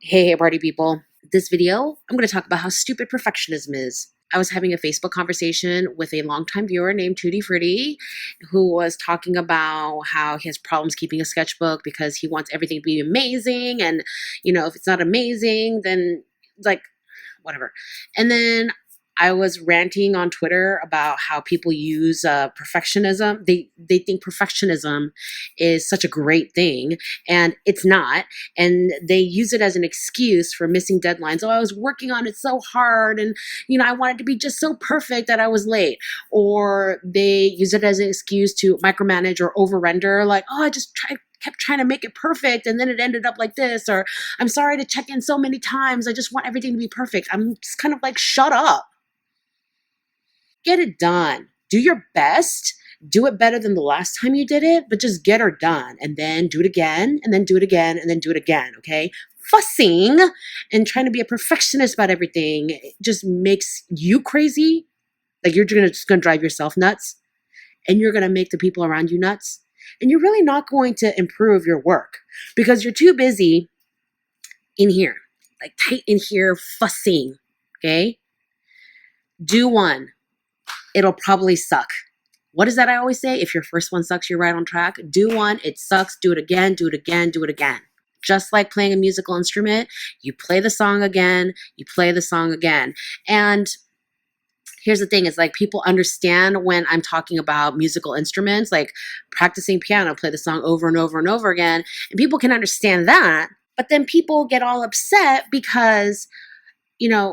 Hey, party people. This video, I'm going to talk about how stupid perfectionism is. I was having a Facebook conversation with a longtime viewer named Tutti Frutti, who was talking about how he has problems keeping a sketchbook because he wants everything to be amazing. And, if it's not amazing, then like, whatever. And then I was ranting on Twitter about how people use perfectionism. They think perfectionism is such a great thing, and it's not. And they use it as an excuse for missing deadlines. Oh, I was working on it so hard, and I wanted to be just so perfect that I was late. Or they use it as an excuse to micromanage or over render. Like, oh, kept trying to make it perfect and then it ended up like this, or I'm sorry to check in so many times, I just want everything to be perfect. I'm just kind of like, shut up. Get it done. Do your best. Do it better than the last time you did it, but just get her done and then do it again and then do it again and then do it again, okay? Fussing and trying to be a perfectionist about everything just makes you crazy. Like you're just gonna drive yourself nuts and you're gonna make the people around you nuts. And you're really not going to improve your work because you're too busy in here, like tight in here, fussing, okay? Do one. It'll probably suck. What is that I always say? If your first one sucks, you're right on track. Do one, it sucks, do it again, do it again, do it again. Just like playing a musical instrument, you play the song again, you play the song again. And here's the thing, it's like people understand when I'm talking about musical instruments, like practicing piano, play the song over and over and over again, and people can understand that. But then people get all upset because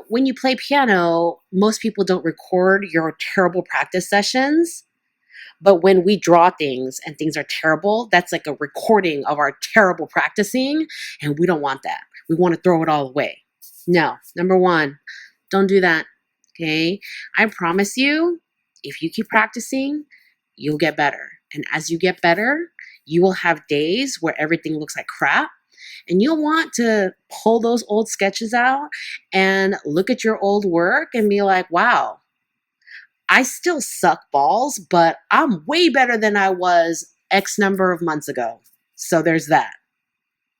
when you play piano, most people don't record your terrible practice sessions. But when we draw things and things are terrible, that's like a recording of our terrible practicing. And we don't want that. We want to throw it all away. No, number one, don't do that. Okay. I promise you, if you keep practicing, you'll get better. And as you get better, you will have days where everything looks like crap. And you'll want to pull those old sketches out and look at your old work and be like, wow, I still suck balls, but I'm way better than I was X number of months ago. So there's that.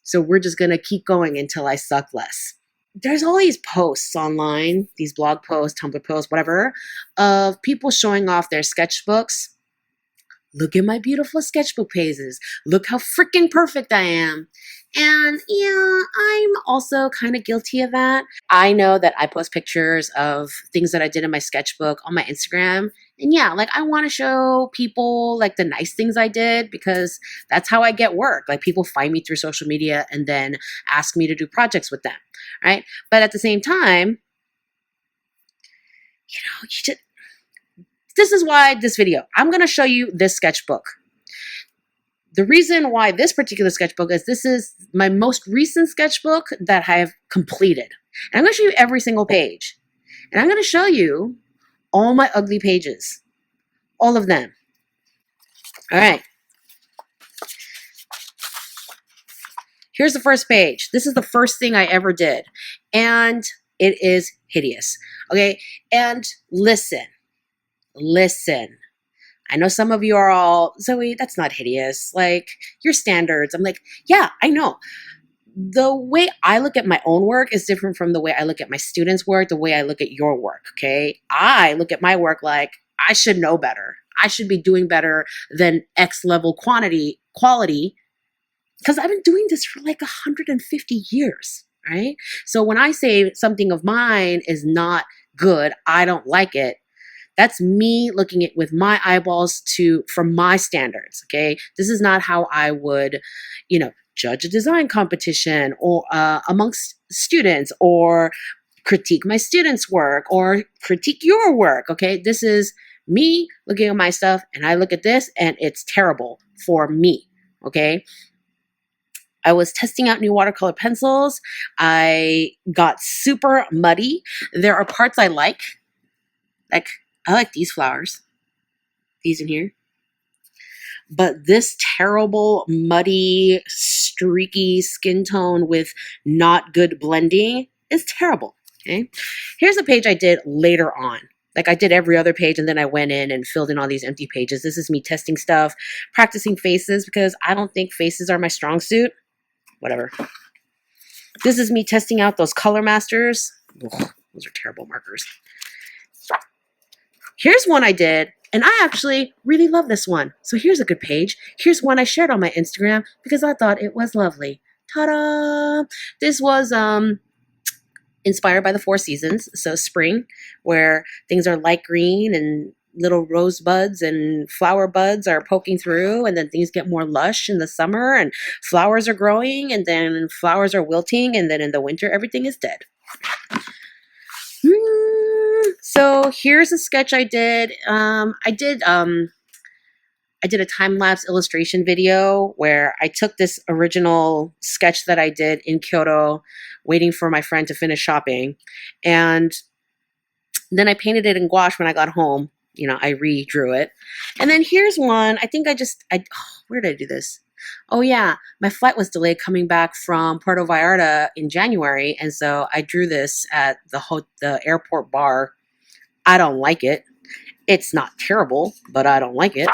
So we're just going to keep going until I suck less. There's all these posts online, these blog posts, Tumblr posts, whatever, of people showing off their sketchbooks. Look at my beautiful sketchbook pages. Look how freaking perfect I am. And yeah, I'm also kind of guilty of that. I know that I post pictures of things that I did in my sketchbook on my Instagram. And yeah, like I want to show people like the nice things I did because that's how I get work. Like people find me through social media and then ask me to do projects with them, right? But at the same time, this is why this video, I'm going to show you this sketchbook. The reason why this particular sketchbook is this is my most recent sketchbook that I have completed. And I'm going to show you every single page. And I'm going to show you all my ugly pages. All of them. All right. Here's the first page. This is the first thing I ever did. And it is hideous. Okay. And listen. I know some of you are all, Zoe, that's not hideous. Like your standards. I'm like, yeah, I know. The way I look at my own work is different from the way I look at my students' work, the way I look at your work. Okay. I look at my work like I should know better. I should be doing better than X level quality because I've been doing this for like 150 years. Right. So when I say something of mine is not good, I don't like it. That's me looking at with my eyeballs from my standards, okay? This is not how I would, judge a design competition or amongst students or critique my students' work or critique your work, okay? This is me looking at my stuff and I look at this and it's terrible for me, okay? I was testing out new watercolor pencils. I got super muddy. There are parts I like I like these flowers, these in here. But this terrible, muddy, streaky skin tone with not good blending is terrible, okay? Here's a page I did later on. Like I did every other page and then I went in and filled in all these empty pages. This is me testing stuff, practicing faces because I don't think faces are my strong suit. Whatever. This is me testing out those Color Masters. Ugh, those are terrible markers. Here's one I did, and I actually really love this one. So here's a good page. Here's one I shared on my Instagram because I thought it was lovely. Ta-da! This was inspired by the Four Seasons, so spring, where things are light green and little rosebuds and flower buds are poking through, and then things get more lush in the summer, and flowers are growing, and then flowers are wilting, and then in the winter everything is dead. So here's a sketch I did. I did a time-lapse illustration video where I took this original sketch that I did in Kyoto, waiting for my friend to finish shopping, and then I painted it in gouache when I got home. You know, I redrew it. And then here's one. I think where did I do this? Oh yeah, my flight was delayed coming back from Puerto Vallarta in January, and so I drew this at the airport bar. I don't like it. It's not terrible, but I don't like it.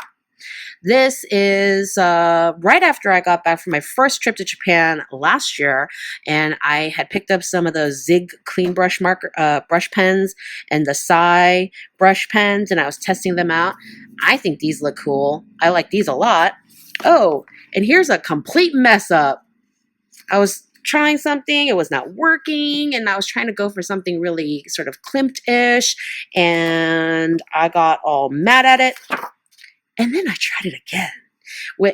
This is right after I got back from my first trip to Japan last year, and I had picked up some of those Zig clean brush brush pens and the Sai brush pens, and I was testing them out. I think these look cool. I like these a lot. Oh, and here's a complete mess up. I was trying something, it was not working, and I was trying to go for something really sort of Klimt-ish, and I got all mad at it. And then I tried it again.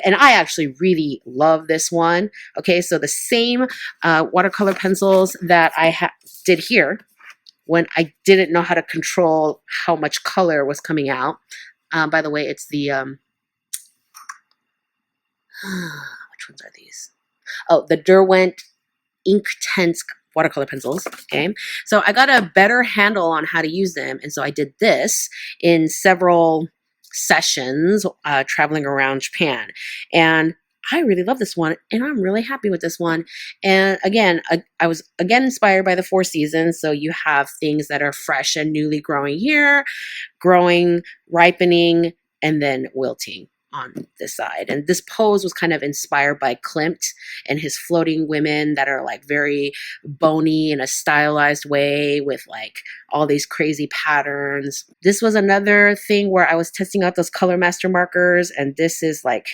And I actually really love this one. Okay, so the same watercolor pencils that I did here when I didn't know how to control how much color was coming out. By the way, it's the... which ones are these? Oh, the Derwent Inktense watercolor pencils. Okay, so I got a better handle on how to use them. And so I did this in several sessions traveling around Japan, and I really love this one, and I'm really happy with this one. And again, I was again inspired by the Four Seasons, so you have things that are fresh and newly growing here, growing, ripening, and then wilting on this side. And this pose was kind of inspired by Klimt and his floating women that are like very bony in a stylized way with like all these crazy patterns. This was another thing where I was testing out those Color Master markers, and this is like,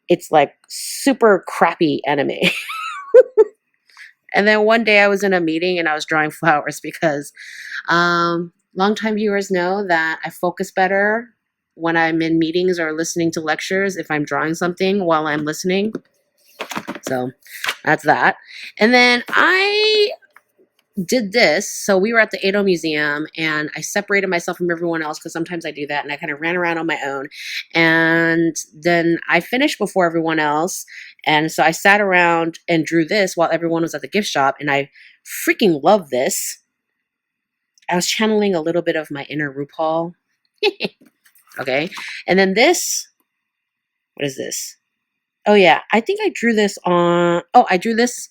it's like super crappy anime. And then one day I was in a meeting and I was drawing flowers because longtime viewers know that I focus better when I'm in meetings or listening to lectures if I'm drawing something while I'm listening. So that's that. And then I did this. So we were at the Edo Museum, and I separated myself from everyone else because sometimes I do that, and I kind of ran around on my own. And then I finished before everyone else, and so I sat around and drew this while everyone was at the gift shop, and I freaking love this. I was channeling a little bit of my inner RuPaul. Okay, and then this, what is this? Oh yeah, I think I drew this on, I drew this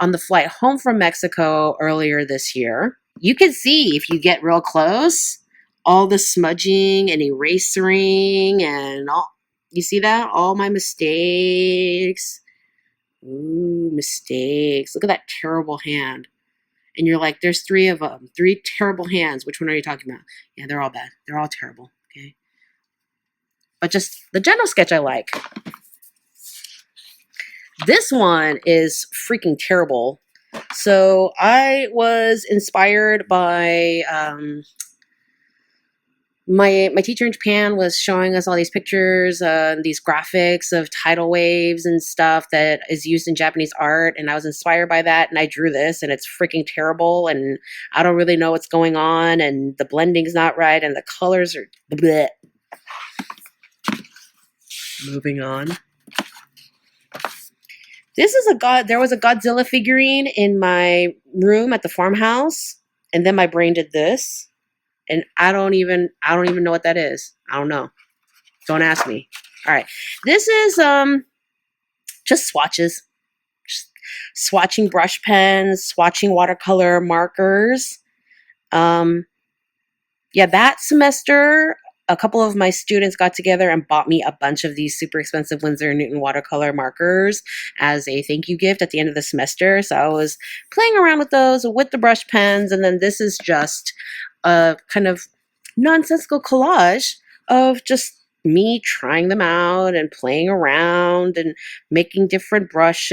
on the flight home from Mexico earlier this year. You can see, if you get real close, all the smudging and erasing and all, you see that? All my mistakes. Ooh, mistakes. Look at that terrible hand. And you're like, there's 3 of them, 3 terrible hands. Which one are you talking about? Yeah, they're all bad. They're all terrible, okay? But just the general sketch I like. This one is freaking terrible. So I was inspired by my teacher in Japan was showing us all these pictures, these graphics of tidal waves and stuff that is used in Japanese art, and I was inspired by that, and I drew this, and it's freaking terrible, and I don't really know what's going on, and the blending's not right, and the colors are bleh. Moving on. This is there was a Godzilla figurine in my room at the farmhouse, and then my brain did this, and I don't even know what that is. I don't know. Don't ask me. All right. This is just swatches. Just swatching brush pens, swatching watercolor markers. Yeah, that semester a couple of my students got together and bought me a bunch of these super expensive Winsor & Newton watercolor markers as a thank you gift at the end of the semester. So I was playing around with those with the brush pens. And then this is just a kind of nonsensical collage of just me trying them out and playing around and making different brush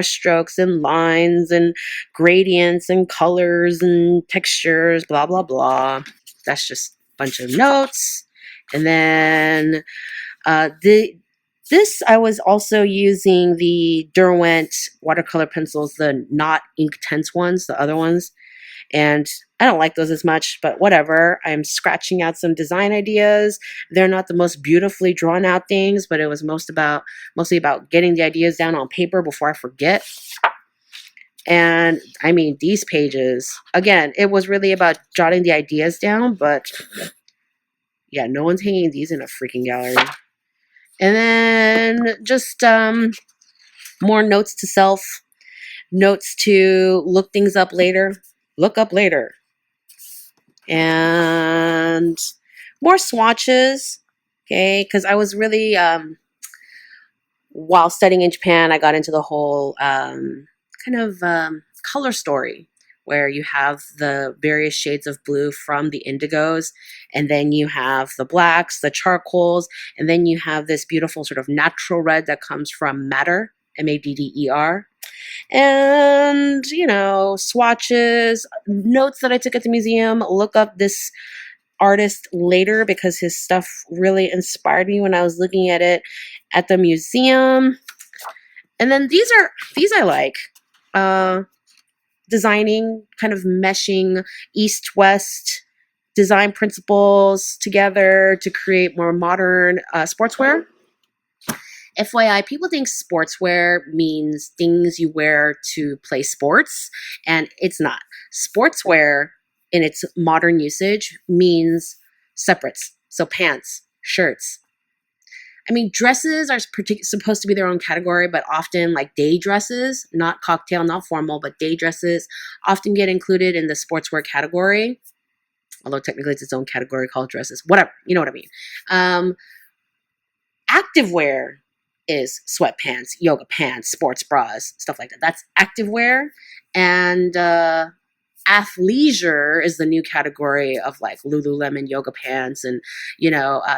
strokes and lines and gradients and colors and textures, blah, blah, blah. That's just a bunch of notes. And then this, I was also using the Derwent watercolor pencils, the not Inktense ones, the other ones. And I don't like those as much, but whatever. I'm scratching out some design ideas. They're not the most beautifully drawn out things, but it was mostly about getting the ideas down on paper before I forget. And I mean, these pages, again, it was really about jotting the ideas down, but yeah, no one's hanging these in a freaking gallery. And then just more notes to self, notes to look things up later. Look up later. And more swatches, okay? Because I was really, while studying in Japan, I got into the whole color story where you have the various shades of blue from the indigos, and then you have the blacks, the charcoals, and then you have this beautiful sort of natural red that comes from madder, M-A-D-D-E-R. And, swatches, notes that I took at the museum. Look up this artist later because his stuff really inspired me when I was looking at it at the museum. And then these I like. Designing, kind of meshing east-west design principles together to create more modern sportswear. FYI, people think sportswear means things you wear to play sports, and it's not. Sportswear, in its modern usage, means separates. So pants, shirts. I mean, dresses are supposed to be their own category, but often like day dresses, not cocktail, not formal, but day dresses often get included in the sportswear category. Although technically it's its own category called dresses. Whatever, you know what I mean. Activewear is sweatpants, yoga pants, sports bras, stuff like that. That's activewear. And athleisure is the new category of like Lululemon yoga pants and,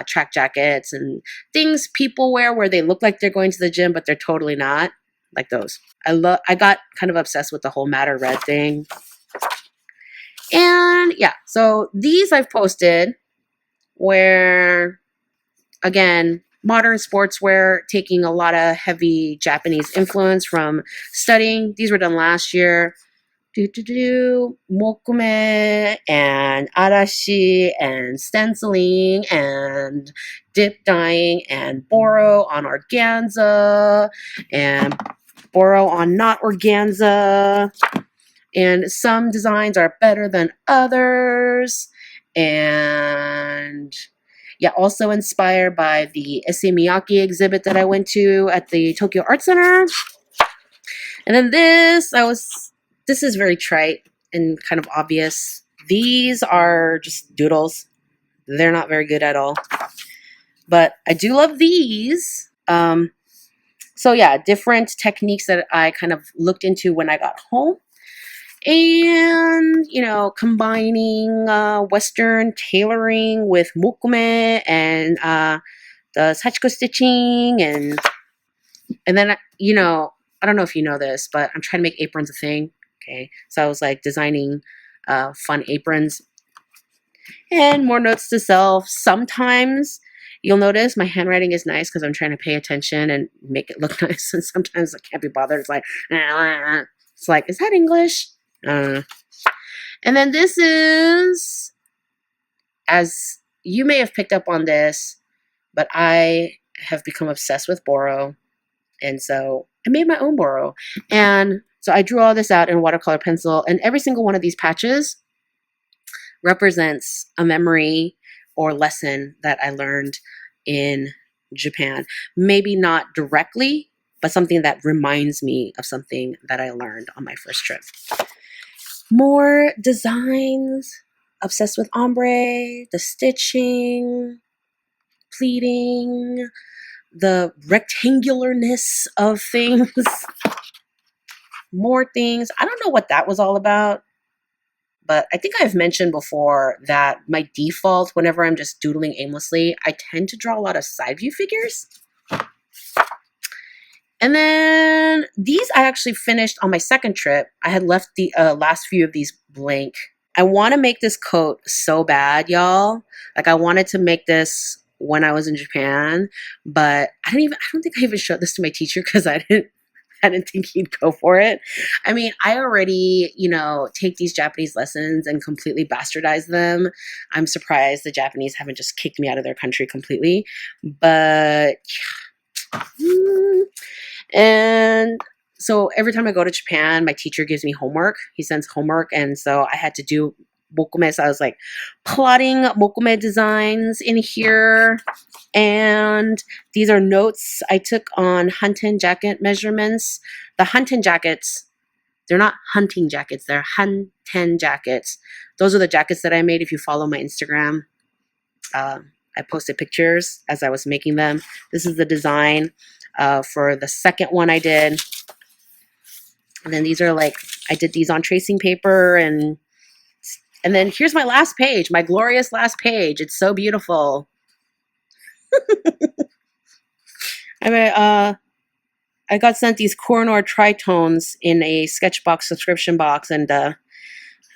track jackets and things people wear where they look like they're going to the gym, but they're totally not. Like those. I got kind of obsessed with the whole madder red thing. And yeah, so these I've posted where, again, modern sportswear taking a lot of heavy Japanese influence from studying. These were done last year. Mokume and arashi and stenciling and dip dyeing and boro on organza and boro on not organza. And some designs are better than others. And yeah, also inspired by the Issey Miyake exhibit that I went to at the Tokyo Art Center. And then this is very trite and kind of obvious. These are just doodles. They're not very good at all. But I do love these. So yeah, different techniques that I kind of looked into when I got home. And, combining Western tailoring with mokume and the sachiko stitching. And then, I don't know if you know this, but I'm trying to make aprons a thing. Okay. So I was like designing fun aprons. And more notes to self. Sometimes you'll notice my handwriting is nice because I'm trying to pay attention and make it look nice. And sometimes I can't be bothered. It's like, is that English? And then this is, as you may have picked up on this, but I have become obsessed with boro. And so I made my own boro. And so I drew all this out in watercolor pencil. And every single one of these patches represents a memory or lesson that I learned in Japan. Maybe not directly, but something that reminds me of something that I learned on my first trip. More designs. obsessed with ombre, the stitching, pleating, the rectangularness of things, more things. I don't know what that was all about, but I think I've mentioned before that my default, whenever I'm just doodling aimlessly, I tend to draw a lot of side view figures. And then these I actually finished on my second trip. I had left the last few of these blank. I want to make this coat so bad, y'all. Like, I wanted to make this when I was in Japan, but I don't think I even showed this to my teacher because I didn't think he'd go for it. I mean, I already, take these Japanese lessons and completely bastardize them. I'm surprised the Japanese haven't just kicked me out of their country completely. But yeah. And so every time I go to Japan, my teacher gives me homework. He sends homework. And so I had to do mokome. So I was like plotting mokome designs in here. And these are notes I took on hunting jacket measurements. The hunting jackets, they're not hunting jackets. They're hunting jackets. Those are the jackets that I made. If you follow my Instagram, I posted pictures as I was making them. This is the design for the second one I did. And then these are I did these on tracing paper. And then here's my last page, my glorious last page. It's so beautiful. I got sent these Koh-i-Noor tritones in a Sketchbox subscription box. And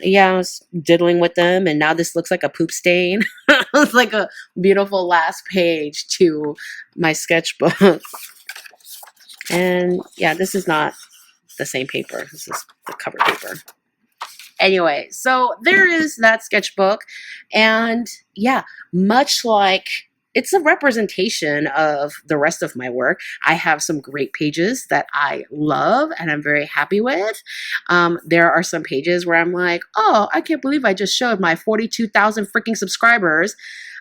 yeah, I was diddling with them. And now this looks like a poop stain. It's like a beautiful last page to my sketchbook. And yeah, this is not the same paper. This is the cover paper. Anyway, so there is that sketchbook. And yeah, much like it's a representation of the rest of my work. I have some great pages that I love and I'm very happy with. There are some pages where I'm like, oh, I can't believe I just showed my 42,000 freaking subscribers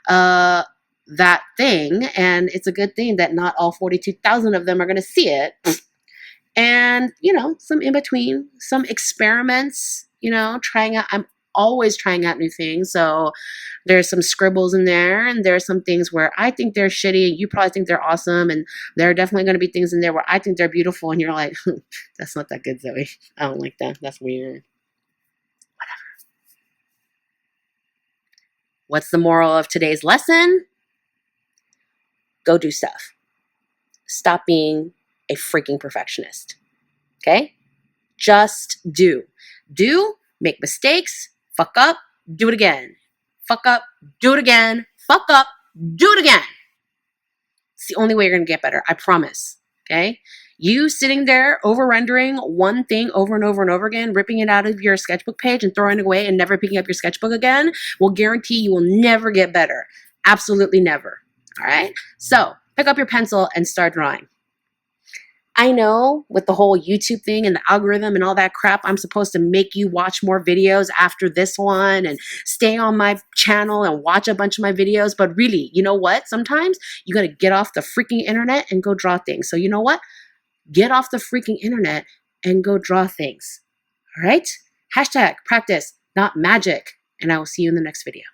that thing. And it's a good thing that not all 42,000 of them are going to see it. And, some in between, some experiments, trying out. I'm always trying out new things. So there's some scribbles in there, and there's some things where I think they're shitty and you probably think they're awesome. And there are definitely going to be things in there where I think they're beautiful. And you're like, that's not that good, Zoe. I don't like that. That's weird. Whatever. What's the moral of today's lesson? Go do stuff. Stop being a freaking perfectionist. Okay? Just do. Make mistakes, fuck up, do it again. Fuck up, do it again. Fuck up, do it again. It's the only way you're going to get better. I promise. Okay? You sitting there over-rendering one thing over and over and over again, ripping it out of your sketchbook page and throwing it away and never picking up your sketchbook again will guarantee you will never get better. Absolutely never. All right? So pick up your pencil and start drawing. I know with the whole YouTube thing and the algorithm and all that crap, I'm supposed to make you watch more videos after this one and stay on my channel and watch a bunch of my videos. But really, you know what? Sometimes you got to get off the freaking internet and go draw things. So you know what? Get off the freaking internet and go draw things. All right? Hashtag practice, not magic. And I will see you in the next video.